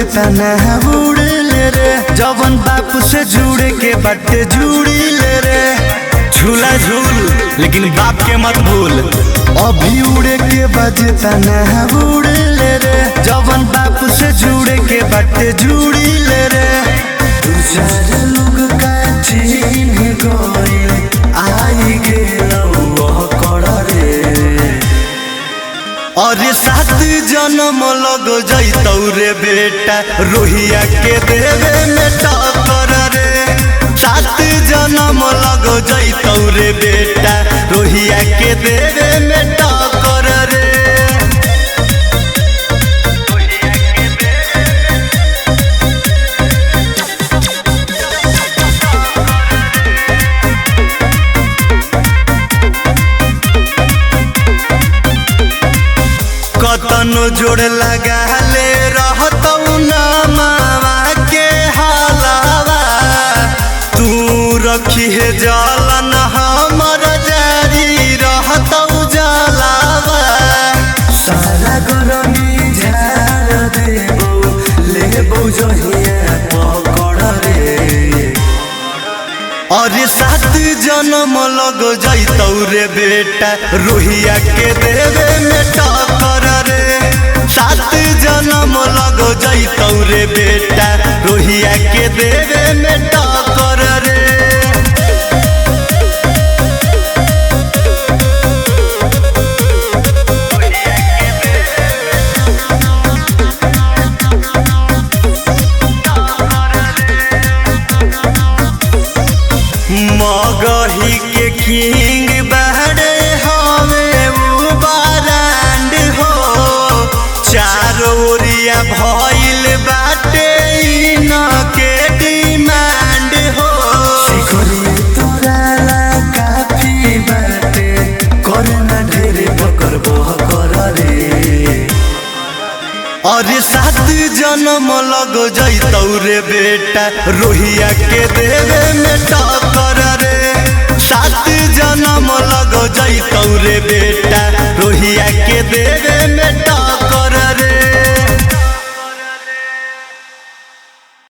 बजता ना उड़े ले रे, जवन बाप से जुड़े के बाटे जुड़ी ले रे। झूला झूल लेकिन बाप के मत भूल, अभी उड़े के बजता ना उड़े ले रे, जवन बाप से जुड़े के बाटे जुड़ी ले रे। दू चार लोग का चिन्ह गइल आई गेलौ कर रे, अरे 7 जन्म लग जैतौ रे बेटा, रोहिया के देवे में टक्कर रे। 7 जन्म लग जैतौ रे बेटा, रोहिया के देवे में टक्कर रे। कतनो जोड़ लगा ले रहतौ ना मावा के हलावा, तू रखी है जलन हमर जारी रहतौ जलावा। सारा गरमी झाड़ देबौ लेबौ जहिया पकड़ रे, अरे 7 जन्म लग जैतौ रे बेटा, रोहिया के देवे में टक्कर रे। 7 जन्म लग जैतौ रे बेटा, रोहिया के देवे में टक्कर रे। मगही के किंग बहरे हमें उ बारांड हो, चारों ओरिया भइल बाटे इना के डिमांड हो। सिखरी तोरा ला काफी बाटे, करना ढेरे बकर बहकर रे, अरे 7 जन्म लग जैतौ रे बेटा, रोहिया के देवे में टक्कर रे। 7 जन्म लग जैतौ रे बेटा, रोहिया के देवे में टक्कर।